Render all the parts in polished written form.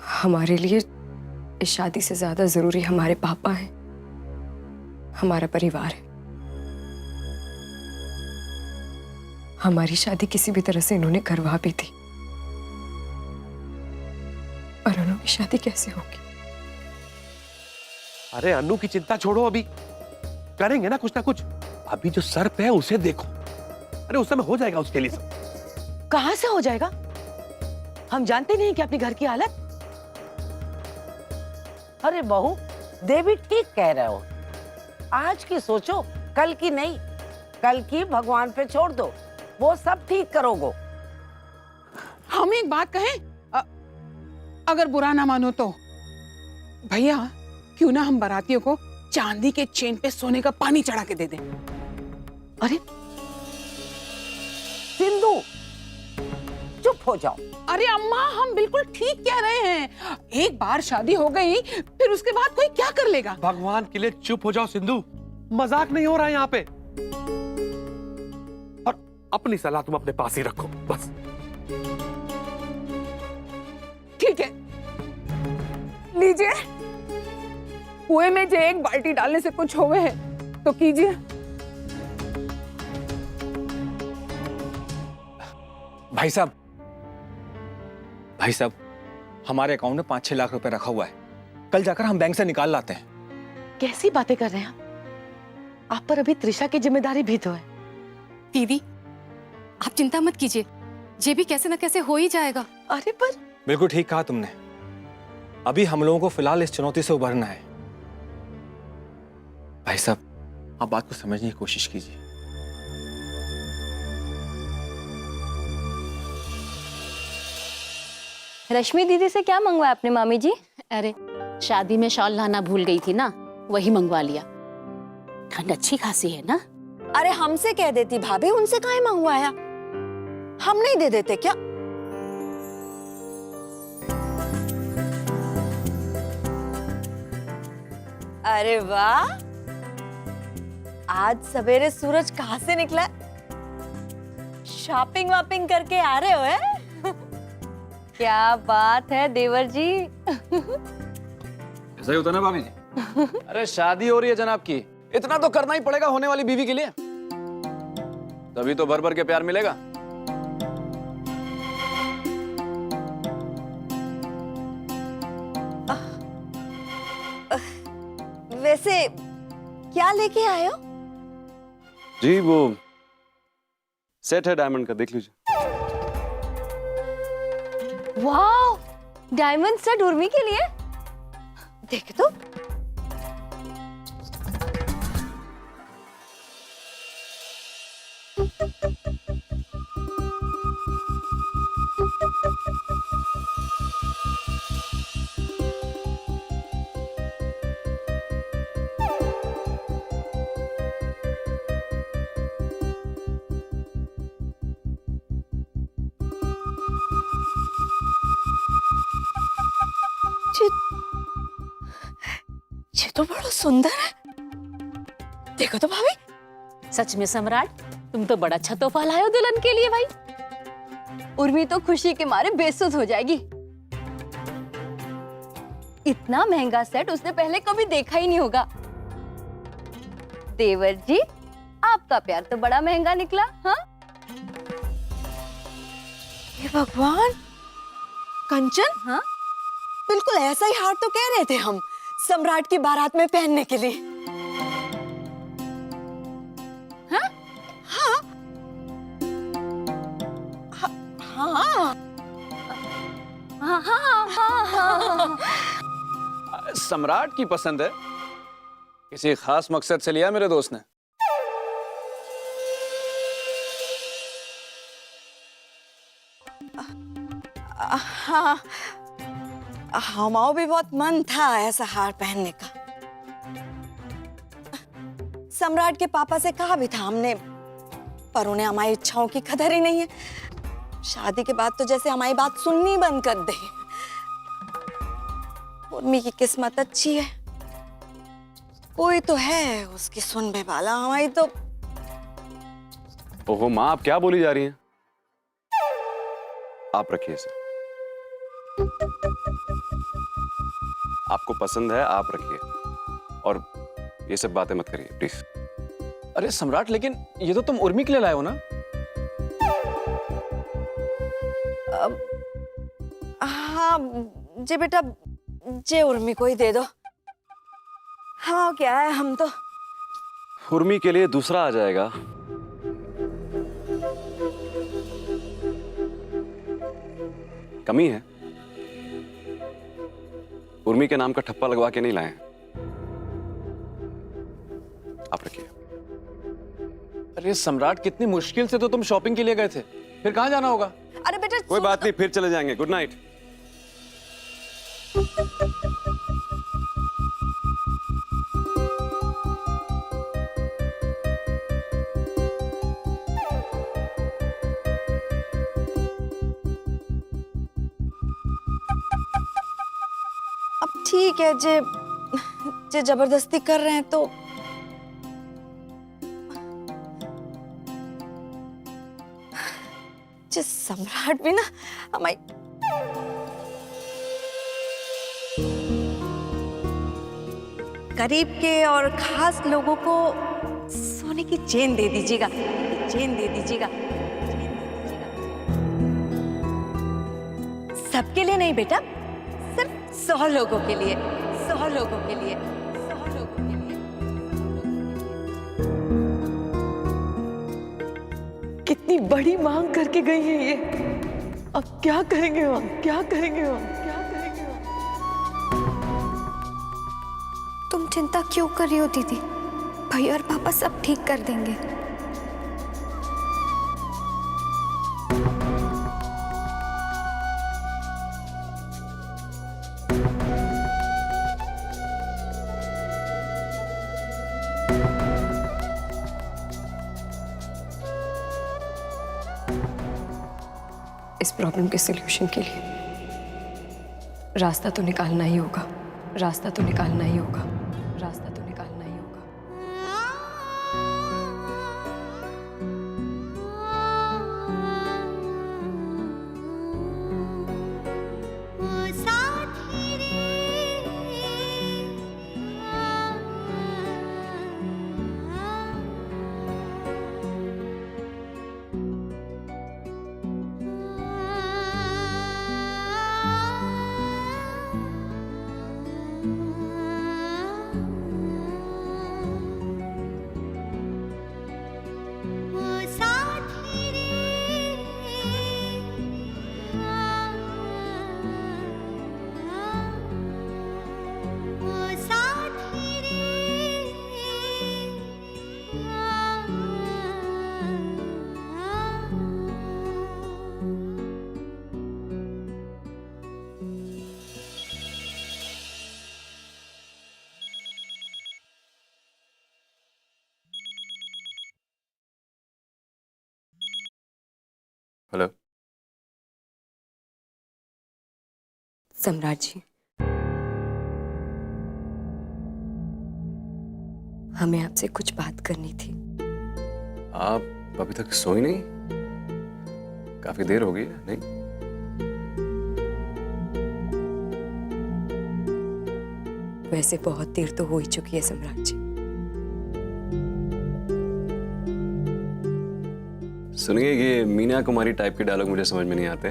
हमारे लिए इस शादी से ज्यादा जरूरी हमारे पापा हैं, हमारा परिवार है। हमारी शादी किसी भी तरह से इन्होंने करवा भी थी, और उनकी शादी कैसे होगी? अरे अनु की चिंता छोड़ो, अभी करेंगे ना कुछ। अभी जो सर पे है उसे देखो। अरे उस समय हो जाएगा उसके लिए सब। कहां से हो जाएगा? हम जानते नहीं कि अपने घर की हालत। अरे बहू, देवी ठीक कह रहे हो। आज की सोचो, कल की नहीं। कल की भगवान पे छोड़ दो, वो सब ठीक करोगे। हम एक बात कहें, अगर बुरा ना मानो तो भैया, क्यों ना हम बारातियों को चांदी के चेन पे सोने का पानी चढ़ा के दे दें। अरे सिंधु, चुप हो जाओ। अरे अम्मा, हम बिल्कुल ठीक कह रहे हैं। एक बार शादी हो गई, फिर उसके बाद कोई क्या कर लेगा? भगवान के लिए चुप हो जाओ सिंधु, मजाक नहीं हो रहा है यहाँ पे। और अपनी सलाह तुम अपने पास ही रखो बस। ठीक है, लीजिए। कुएं में जो एक बाल्टी डालने से कुछ होवे है तो कीजिए। भाई साहब, हमारे अकाउंट में 5-6 लाख रुपए रखा हुआ है। कल जाकर हम बैंक से निकाल लाते हैं। कैसी बातें कर रहे हैं आप पर अभी त्रिशा की जिम्मेदारी भी तो है। दीदी, आप चिंता मत कीजिए, ये भी कैसे न कैसे हो ही जाएगा। अरे पर बिल्कुल ठीक कहा तुमने। अभी हम लोगों को फिलहाल इस चुनौती से उभरना है। भाई साहब, आप बात को समझने की कोशिश कीजिए। रश्मि दीदी से क्या मंगवाया आपने मामी जी? अरे शादी में शॉल लाना भूल गई थी ना, वही मंगवा लिया। ठंड अच्छी खासी है ना। अरे हमसे कह देती भाभी, उनसे काहे मंगवाया? हम नहीं दे देते क्या? अरे वाह, आज सवेरे सूरज कहाँ से निकला? शॉपिंग वॉपिंग करके आ रहे हो है? क्या बात है देवर जी। ऐसा ही होता ना भाभी जी। अरे शादी हो रही है जनाब की, इतना तो करना ही पड़ेगा होने वाली बीवी के लिए, तभी तो भर भर के प्यार मिलेगा। वैसे क्या लेके आए हो? जी वो सेट है डायमंड का, देख लीजिए। वाह, डायमंड सेट उर्मी के लिए? देख तो। ये तो बड़ा सुंदर है। देखो तो भाभी। सच में सम्राट, तुम तो बड़ा अच्छा तोहफा लाए हो दुल्हन के लिए भाई। उर्मी तो खुशी के मारे बेसुध हो जाएगी। इतना महंगा सेट उसने पहले कभी देखा ही नहीं होगा। देवर जी, आपका प्यार तो बड़ा महंगा निकला। हाँ, हे भगवान, कंचन, हाँ, बिल्कुल ऐसा ही हार तो कह रहे थे हम सम्राट की बारात में पहनने के लिए। हाँ, हाँ, हाँ, हाँ, हाँ, हाँ, हाँ। सम्राट की पसंद है, किसी खास मकसद से लिया मेरे दोस्त ने। हाँ, हमारा भी बहुत मन था ऐसा हार पहनने का। सम्राट के पापा से कहा भी था हमने, पर उन्हें हमारी इच्छाओं की कदर ही नहीं है। शादी के बाद तो जैसे हमारी बात सुननी बंद कर दे। उर्मी की किस्मत अच्छी है, कोई तो है उसकी सुनने वाला। हमारी तो। ओहो माँ, आप क्या बोली जा रही हैं? आप रखिए इसे। आपको पसंद है आप रखिए, और ये सब बातें मत करिए प्लीज। अरे सम्राट, लेकिन ये तो तुम उर्मी के लिए लाए हो ना? हाँ जी बेटा, जे उर्मी को ही दे दो। हाँ क्या है, हम तो उर्मी के लिए दूसरा आ जाएगा। कमी है, उर्मी के नाम का ठप्पा लगवा के नहीं लाए हैं। आप रखिए। अरे सम्राट, कितनी मुश्किल से तो तुम शॉपिंग के लिए गए थे, फिर कहाँ जाना होगा? अरे बेटा कोई बात नहीं, फिर चले जाएंगे। Good night. अब ठीक है, जे जे जबरदस्ती कर रहे हैं तो जे सम्राट भी ना हमारी करीब के और खास लोगों को सोने की चेन दे दीजिएगा, चेन दे दीजिएगा। सबके लिए नहीं बेटा, सिर्फ 100 लोगों के लिए, 100 लोगों के लिए, 100 लोगों के लिए। कितनी बड़ी मांग करके गई है ये। अब क्या करेंगे हम, क्या करेंगे हम, क्या करेंगे हम? तुम चिंता क्यों कर रही हो दीदी? भैया और पापा सब ठीक कर देंगे। इस प्रॉब्लम के सॉल्यूशन के लिए रास्ता तो निकालना ही होगा, रास्ता तो निकालना ही होगा, रास्ता तो निकालना ही होगा। हेलो सम्राट जी, हमें आपसे कुछ बात करनी थी। आप अभी तक सोई नहीं? काफी देर हो गई है। नहीं, वैसे बहुत देर तो हो ही चुकी है सम्राट जी। सुनिए, ये मीना कुमारी टाइप के डायलॉग मुझे समझ में नहीं आते।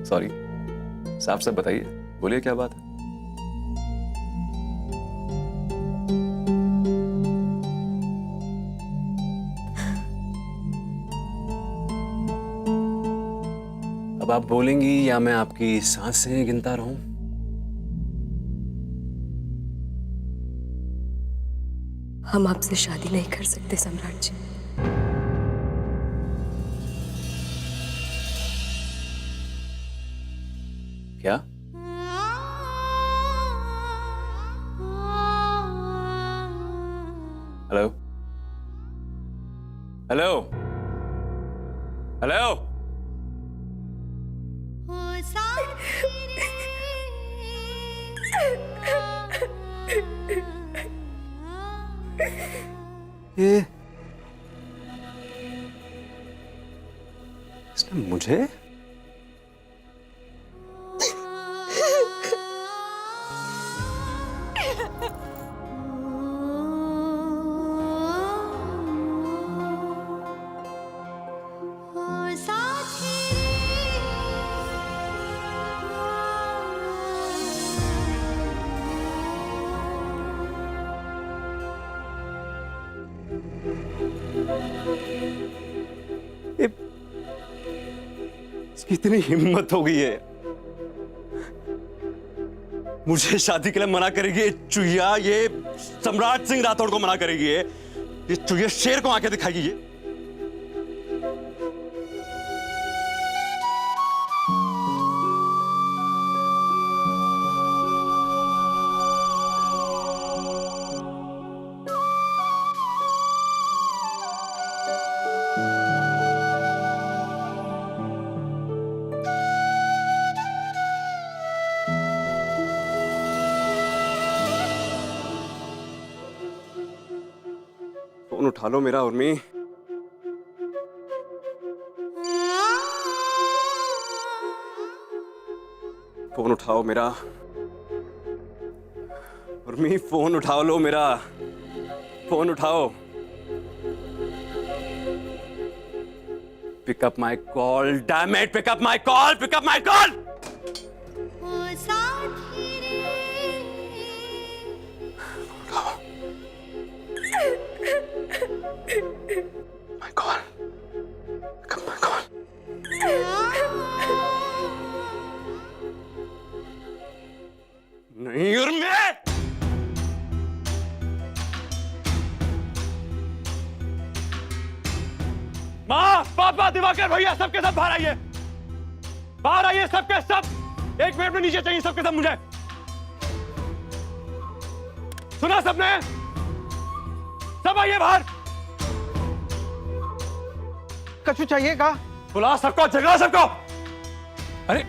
सॉरी, साफ साफ बताइए, बोलिए क्या बात है। अब आप बोलेंगी या मैं आपकी सांसें गिनता रहूं? हम आपसे शादी नहीं कर सकते सम्राट जी। क्या? हेलो हेलो हेलो, ये इसने मुझे इतनी हिम्मत हो गई है, मुझे शादी के लिए मना करेगी ये चुहिया, ये सम्राट सिंह राठौड़ को मना करेगी ये चुहिया शेर को आंखें दिखाएगी ये। फोन उठा लो मेरा उर्मी। फोन उठाओ मेरा उर्मी, फोन उठा लो मेरा, फोन उठाओ। Pick up my call, damn it, pick up my call, pick up my call. My God. Come on, come on. नहीं और मैं माँ, पापा, दिवाकर भैया सबके सब बाहर आइए, बाहर आइए सबके सब। 1 मिनट में नीचे चाहिए सबके सब मुझे। सुना सबने? सब आइए बाहर। कछु चाहिए का? बुला सबको, जगा सबको। अरे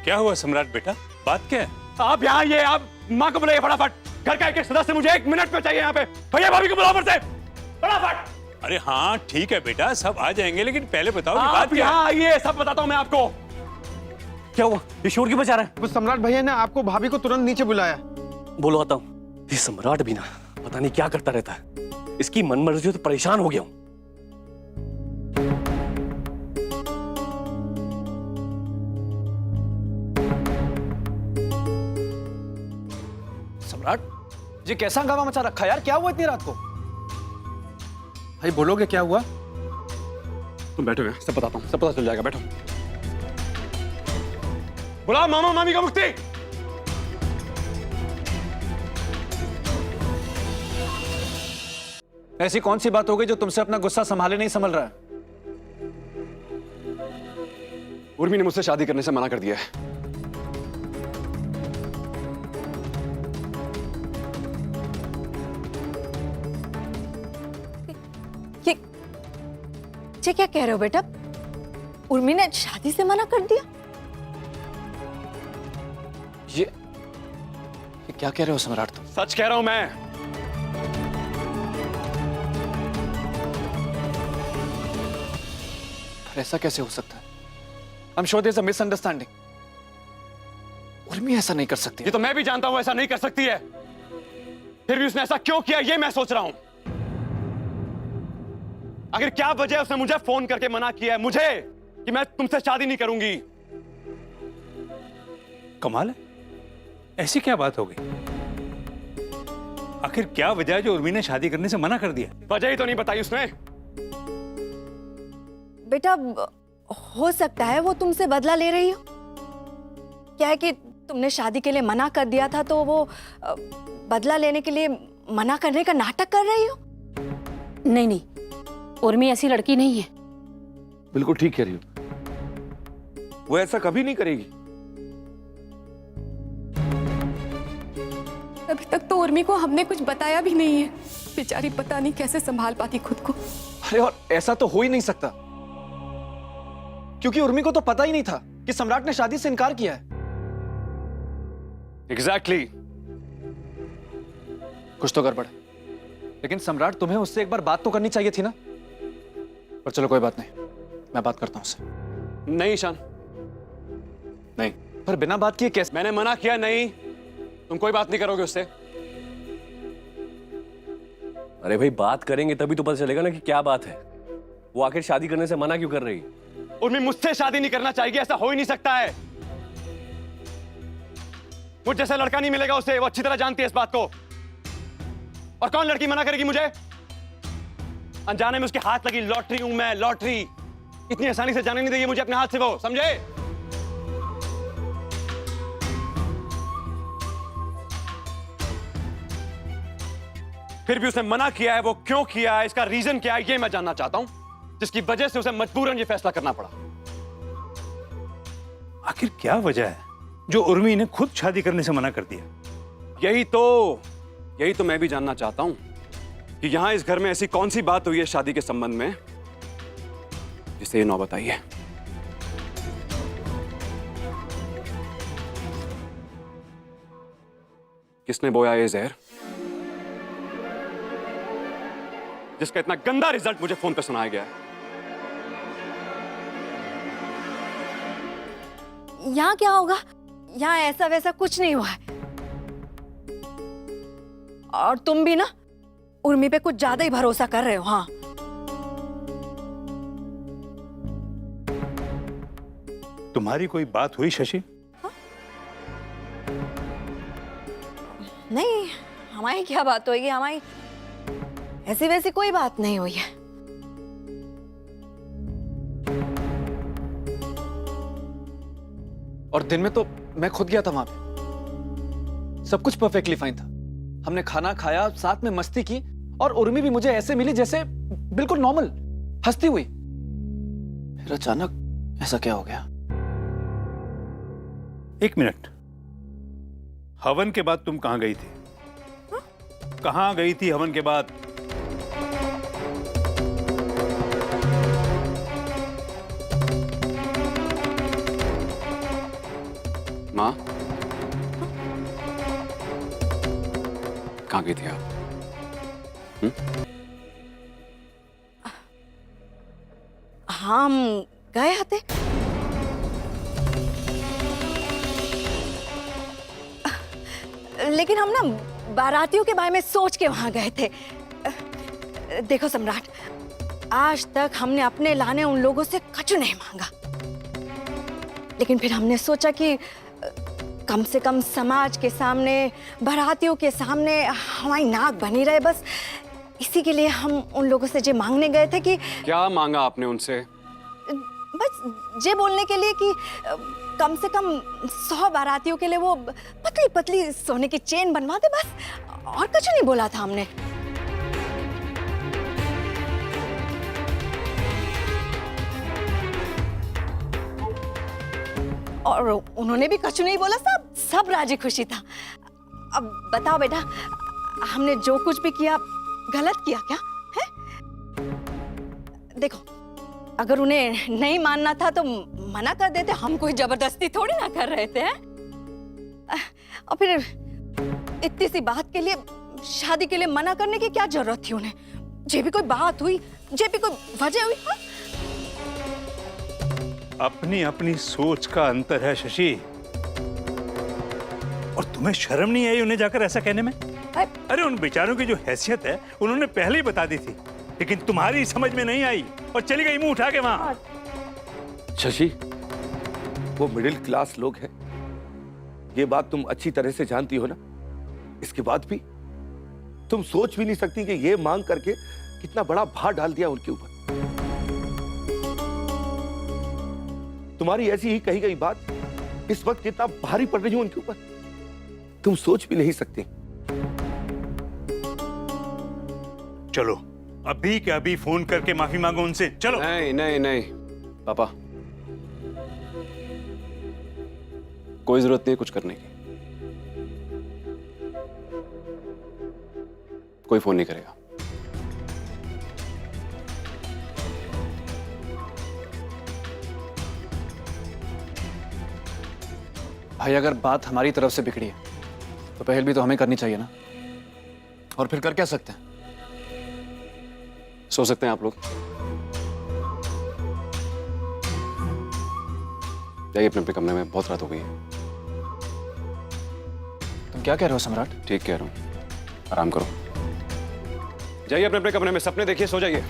क्या हुआ सम्राट बेटा, बात क्या है? आप यहाँ आइए, आप माँ को बुलाइए फटाफट। घर का एक सदस्य मुझे 1 मिनट में चाहिए यहाँ पे। भैया भाभी को बुलाओ फिर से फटाफट। अरे हाँ ठीक है बेटा, सब आ जाएंगे, लेकिन पहले बताओ कि आप बात क्या है? यहाँ आइए, सब बताता हूँ मैं आपको। क्या हुआ? ये शोर क्यों मचा रहा है? वो सम्राट भैया ने आपको भाभी को तुरंत नीचे बुलाया। बोलो आता हूँ। ये सम्राट भी ना पता नहीं क्या करता रहता है, इसकी मनमर्जी तो परेशान हो गया हूँ। सम्राट जी कैसा हंगामा मचा रखा यार, क्या हुआ इतनी रात को? भाई बोलोगे क्या हुआ? तुम बैठो यहाँ, सब बताता हूँ, सब पता चल जाएगा, बैठो। बुलाओ मामा मामी का मुफ्ती। ऐसी कौन सी बात हो गई जो तुमसे अपना गुस्सा संभाले नहीं संभल रहा है? उर्मी ने मुझसे शादी करने से मना कर दिया है। ये क्या कह रहे हो बेटा? उर्मी ने शादी से मना कर दिया? ये क्या कह रहे हो सम्राट तुम? सच कह रहा हूं मैं। ऐसा कैसे हो सकता है? I'm sure there's a misunderstanding. Urmi ऐसा नहीं कर सकती। ये तो मैं भी जानता हूं ऐसा नहीं कर सकती है, फिर भी उसने ऐसा क्यों किया ये मैं सोच रहा हूं। आखिर क्या वजह है उसने मुझे फोन करके मना किया है मुझे कि मैं तुमसे शादी नहीं करूंगी? कमाल है, ऐसी क्या बात हो गई? आखिर क्या वजह है जो उर्मी ने शादी करने से मना कर दिया? वजह ही तो नहीं बताई उसने। बेटा हो सकता है वो तुमसे बदला ले रही हो। क्या है कि तुमने शादी के लिए मना कर दिया था तो वो बदला लेने के लिए मना करने का नाटक कर रही हो। नहीं नहीं, उर्मी ऐसी लड़की नहीं है। बिल्कुल ठीक कह रही हो, वो ऐसा कभी नहीं करेगी। अभी तक तो उर्मी को हमने कुछ बताया भी नहीं है, बेचारी पता नहीं कैसे संभाल पाती खुद को। अरे और ऐसा तो हो ही नहीं सकता, क्योंकि उर्मी को तो पता ही नहीं था कि सम्राट ने शादी से इनकार किया है। एग्जैक्टली। कुछ तो गड़बड़ है, लेकिन सम्राट तुम्हें उससे एक बार बात तो करनी चाहिए थी ना। पर चलो कोई बात नहीं, मैं बात करता हूं उससे। नहीं ईशान, नहीं। पर बिना बात किए कैसे? मैंने मना किया नहीं, तुम कोई बात नहीं करोगे उससे। अरे भाई बात करेंगे तभी तो पता चलेगा ना कि क्या बात है। वो आखिर शादी करने से मना क्यों कर रही? उर्मी मुझसे शादी नहीं करना चाहेगी, ऐसा हो ही नहीं सकता है। मुझ जैसा लड़का नहीं मिलेगा उसे, वो अच्छी तरह जानती है इस बात को। और कौन लड़की मना करेगी मुझे? अनजाने में उसके हाथ लगी लॉटरी हूं मैं, लॉटरी। इतनी आसानी से जाने नहीं देगी मुझे अपने हाथ से, वो समझे? फिर भी उसने मना किया है, वो क्यों किया है, इसका रीजन क्या है, ये मैं जानना चाहता हूं, जिसकी वजह से उसे मजबूरन ये फैसला करना पड़ा। आखिर क्या वजह है जो उर्मी ने खुद शादी करने से मना कर दिया? यही तो मैं भी जानना चाहता हूं कि यहां इस घर में ऐसी कौन सी बात हुई है शादी के संबंध में जिससे ये नौबत आई है। किसने बोया ये जहर जिसका इतना गंदा रिजल्ट मुझे फोन पे सुनाया गया है? यहाँ क्या होगा? यहाँ ऐसा वैसा कुछ नहीं हुआ है। और तुम भी ना उर्मी पे कुछ ज्यादा ही भरोसा कर रहे हो। हाँ, तुम्हारी कोई बात हुई शशि? नहीं, हमारी क्या बात होगी? हमारी ऐसी वैसी कोई बात नहीं हुई है। और दिन में तो मैं खुद गया था वहां पे, सब कुछ परफेक्टली फाइन था। हमने खाना खाया, साथ में मस्ती की, और उर्मी भी मुझे ऐसे मिली जैसे बिल्कुल नॉर्मल, हंसती हुई। फिर अचानक ऐसा क्या हो गया? एक मिनट, हवन के बाद तुम कहां गई थी? कहां गई थी हवन के बाद? माँ, कहाँ गई थी आप? हम गए थे। लेकिन हम ना बारातियों के बारे में सोच के वहां गए थे। देखो सम्राट, आज तक हमने अपने लाने उन लोगों से कुछ नहीं मांगा, लेकिन फिर हमने सोचा कि कम से कम समाज के सामने, बारातियों के सामने हमारी नाक बनी रहे। बस इसी के लिए हम उन लोगों से जे मांगने गए थे कि क्या मांगा आपने उनसे? बस जे बोलने के लिए कि कम से कम 100 बारातियों के लिए वो पतली पतली सोने की चेन बनवा दे, बस। और कुछ नहीं बोला था हमने। और उन्होंने भी कुछ नहीं बोला, सब राजी खुशी था। अब बताओ बेटा, हमने जो कुछ भी किया गलत किया क्या है? देखो, अगर उन्हें नहीं मानना था तो मना कर देते, हम कोई जबरदस्ती थोड़ी ना कर रहे थे। और फिर इतनी सी बात के लिए, शादी के लिए मना करने की क्या जरूरत थी उन्हें? जे भी कोई बात हुई, जे भी कोई वजह हुई। हाँ? अपनी अपनी सोच का अंतर है शशि, और तुम्हें शर्म नहीं आई उन्हें जाकर ऐसा कहने में? अरे उन बेचारों की जो हैसियत है उन्होंने पहले ही बता दी थी, लेकिन तुम्हारी समझ में नहीं आई और चली गई मुंह उठा के वहां। शशि, वो मिडिल क्लास लोग हैं, ये बात तुम अच्छी तरह से जानती हो ना। इसके बाद भी तुम सोच भी नहीं सकती कि ये मांग करके कितना बड़ा भार डाल दिया उनके ऊपर। तुम्हारी ऐसी ही कही गई बात इस वक्त कितना भारी पड़ रही है उनके ऊपर, तुम सोच भी नहीं सकती। चलो अभी के अभी फोन करके माफी मांगो उनसे, चलो। नहीं नहीं नहीं पापा, कोई जरूरत नहीं है कुछ करने की। कोई फोन नहीं करेगा। भाई, अगर बात हमारी तरफ से बिगड़ी है तो पहल भी तो हमें करनी चाहिए ना। और फिर कर क्या सकते हैं? सो सकते हैं आप लोग। जाइए अपने अपने कमरे में, बहुत रात हो गई है। तुम क्या कह रहे हो सम्राट? ठीक कह रहा हूं, आराम करो। जाइए अपने अपने कमरे में, सपने देखिए, सो जाइए।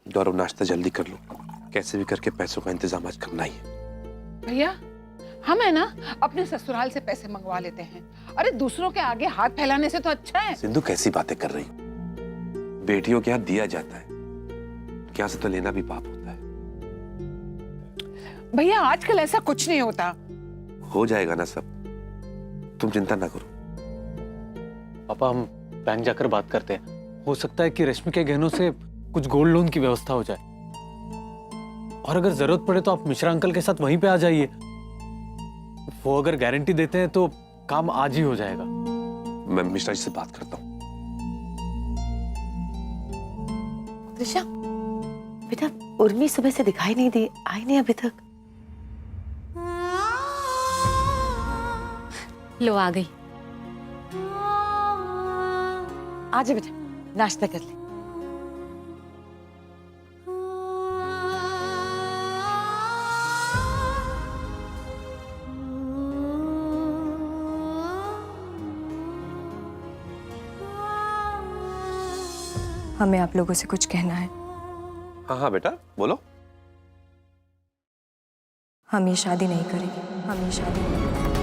गौरव, नाश्ता जल्दी कर लो, कैसे भी करके पैसों का इंतजाम आज करना ही है। भैया, हम है ना अपने ससुराल से पैसे मंगवा लेते हैं। अरे दूसरों के आगे हाथ फैलाने से तो अच्छा है। सिंधु कैसी बातें कर रही हो? बेटियों के यहाँ दिया जाता है, क्या से तो लेना भी पाप होता है। भैया आजकल ऐसा कुछ नहीं होता। हो जाएगा ना सब, तुम चिंता ना करो। पापा हम बैंक जाकर बात करते हैं, हो सकता है कि रश्मि के गहनों से कुछ गोल्ड लोन की व्यवस्था हो जाए, और अगर जरूरत पड़े तो आप मिश्रा अंकल के साथ वहीं पे आ जाइए। वो अगर गारंटी देते हैं तो काम आज ही हो जाएगा। मैं मिश्रा जी से बात करता हूँ। त्रिशा, बेटा उर्मी सुबह से दिखाई नहीं दी, आई नहीं अभी तक। लो आ गई। आजा बेटा, नाश्ता कर ले। हमें आप लोगों से कुछ कहना है। हाँ हाँ बेटा बोलो। हम ये शादी नहीं करेंगे, हम ये शादी नहीं करेंगे।